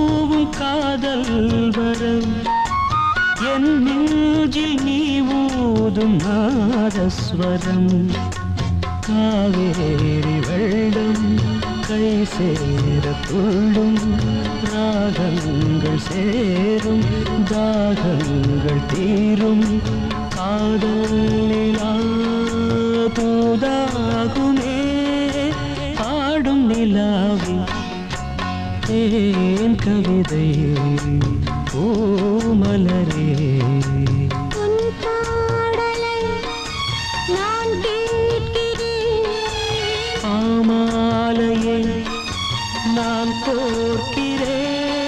தூவும் காதல் வரம் என் நெஞ்சில் நீ ஊதும் நாதஸ்வரம் காவேரி வெள்ளம் கை சேர துள்ளும் ராகங்கள் சேரும் தாகங்கள் தீரும் காதல் நிலா தூதாகுமே பாடும் நிலாவின் ஏன் கவிதை ஓ மலரே